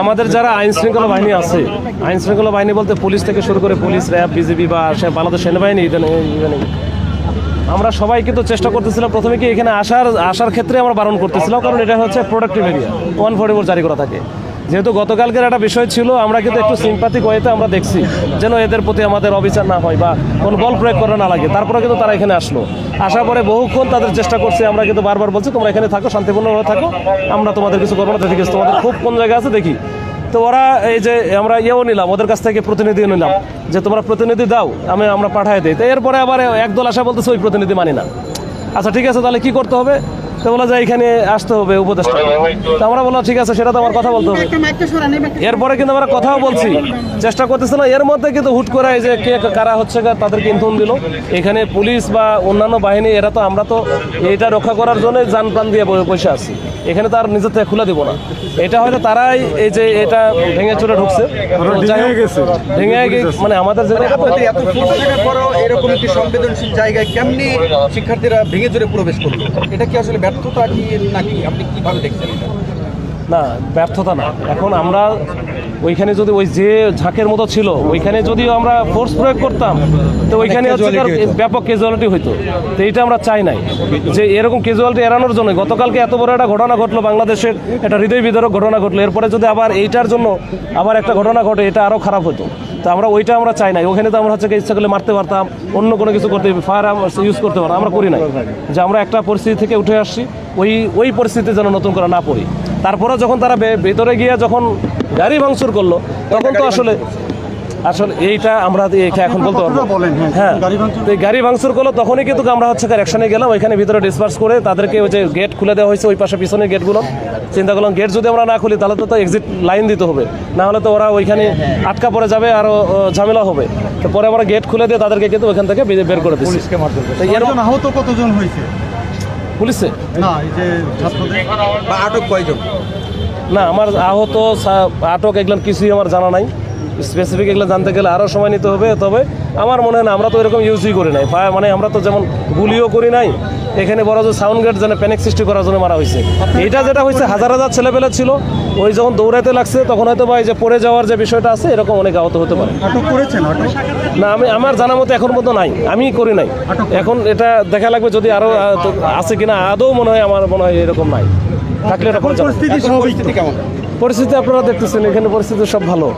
আমাদের যারা আইন শৃঙ্খলা বাহিনী আছে, আইন শৃঙ্খলা বাহিনী বলতে পুলিশ থেকে শুরু করে পুলিশ, র্যাব, বিজিবি বা বাংলাদেশ সেনাবাহিনী, আমরা সবাই কিন্তু চেষ্টা করতেছিলাম প্রথমে কি এখানে আসার ক্ষেত্রে আমরা বারণ করতেছিলাম, কারণ এটা হচ্ছে প্রোডাক্টিভ এরিয়া, 144 জারি করা থাকে। যেহেতু গতকালকের একটা বিষয় ছিল, আমরা কিন্তু একটু সিম্পাথিক ওয়েতে আমরা দেখছি যেন এদের প্রতি আমাদের অবিচার না হয় বা কোনো বল প্রয়োগ করা না লাগে। তারপরে কিন্তু তারা এখানে আসলো, আসার পরে বহুক্ষণ তাদের চেষ্টা করছে। আমরা কিন্তু বারবার বলছি তোমরা এখানে থাকো, শান্তিপূর্ণভাবে থাকো, আমরা তোমাদের কিছু করবো না, দেখি তোমাদের খুব কোন জায়গা আছে দেখি। তো ওরা এই যে আমরা নিলাম ওদের কাছ থেকে, প্রতিনিধি নিলাম যে তোমরা প্রতিনিধি দাও, আমরা পাঠায় দিই। তো এরপরে আবার একদল আসা বলতেছে ওই প্রতিনিধি মানি না। আচ্ছা ঠিক আছে, তাহলে কি করতে হবে? তো বলা যায় এখানে আসতে হবে উপদেষ্টা। তো আমরা বললাম ঠিক আছে, সেটা তো আমার কথা বলতে হবে। এরপরে কিন্তু আমরা কথাও বলছি, চেষ্টা করতেছে না। এর মধ্যে কিন্তু হুট করে এই যে কে কারা হচ্ছে তাদেরকে ইন্ধন দিল। এখানে পুলিশ বা অন্যান্য বাহিনী, এরা তো, আমরা তো এটা রক্ষা করার জন্য যান প্রাণ দিয়ে বসে আছি, এখানে তো আর নিজের থেকে খুলে দিব না। এটা হয়তো তারাই এই যে এটা ভেঙে চুরে ঢুকছে, ভেঙে মানে আমাদের এরকম একটি সংবেদনশীল জায়গায় কেমনি শিক্ষার্থীরা ভেঙে চুরে প্রবেশ করলো, এটা কি আসলে ব্যর্থতা কি নাকি আপনি কিভাবে দেখছেন? না, ব্যর্থতা না। এখন আমরা ওইখানে যদি ওই যে ঝাঁকের মতো ছিল ওইখানে যদিও আমরা ফোর্স প্রয়োগ করতাম, তো ওইখানে ব্যাপক ক্যাজুয়ালিটি হইতো। তো এইটা আমরা চাই নাই, যে এরকম ক্যাজুয়ালিটি এড়ানোর জন্য গতকালকে এত বড় একটা ঘটনা ঘটলো, বাংলাদেশের একটা হৃদয় বিদারক ঘটনা ঘটলো। এরপরে যদি আবার এইটার জন্য আবার একটা ঘটনা ঘটে, এটা আরও খারাপ হতো। তো আমরা ওইটা আমরা চাই নাই। ওখানে তো আমরা হচ্ছে ইচ্ছা করলে মারতে পারতাম, অন্য কোনো কিছু করতে, ফায়ার ইউজ করতে পারতাম, আমরা করি নাই। যে আমরা একটা পরিস্থিতি থেকে উঠে আসছি, ওই পরিস্থিতিতে যেন নতুন করে না পড়ি। তারপরে যখন তারা ভেতরে গিয়ে যখন গাড়ি ভাঙচুর করলো, তখন তো আসলে এইটা আমরা এখন বলতে পারবো। হ্যাঁ, গাড়ি ভাঙচুর করলো, তখনই কিন্তু আমরা হচ্ছে অ্যাকশনে গেলাম। ওইখানে ভিতরে ডিসপার্স করে তাদেরকে ওই যে গেট খুলে দেওয়া হয়েছে, ওই পাশে পিছনের গেটগুলো। চিন্তা করলাম গেট যদি আমরা না খুলি তাহলে তো এক্সিট লাইন দিতে হবে, না হলে তো ওরা ওইখানে আটকা পড়ে যাবে, আরও ঝামেলা হবে। তো পরে আমরা গেট খুলে দিয়ে তাদেরকে কিন্তু ওইখান থেকে বের করে দিচ্ছি। এরকম আহত কতজন হয়েছে পুলিশে? না, এই যে ছাত্রদের বা আটক কয়জন? না, আমার আহত আটক এগুলো কিছুই আমার জানা নাই। স্পেসিফিক এগুলো জানতে গেলে আরও সময় নিতে হবে। তবে আমার মনে হয় না, আমরা তো এরকম ইউজই করি নাই, মানে আমরা তো যেমন গুলিও করি নাই। এখানে বড় যে সাউন্ড গেট যেন প্যানিক সৃষ্টি করার জন্য মারা হয়েছে। এইটা যেটা হয়েছে, হাজার হাজার ছেলেপেলে ছিল, ওই যখন দৌড়াতে লাগছে তখন হয়তো বা এই যে পড়ে যাওয়ার যে বিষয়টা আছে, এরকম অনেক আহত হতে পারে। আটক করেছেন? না, আমার জানা মতো এখন মতো নাই, আমি করি নাই। এখন এটা দেখা লাগবে যদি আরও আছে কিনা। আদৌ মনে হয়, আমার মনে হয় এরকম নাই। থাকলে পরিস্থিতি কেমন? পরিস্থিতি আপনারা দেখতেছেন, এখানে পরিস্থিতি সব ভালো।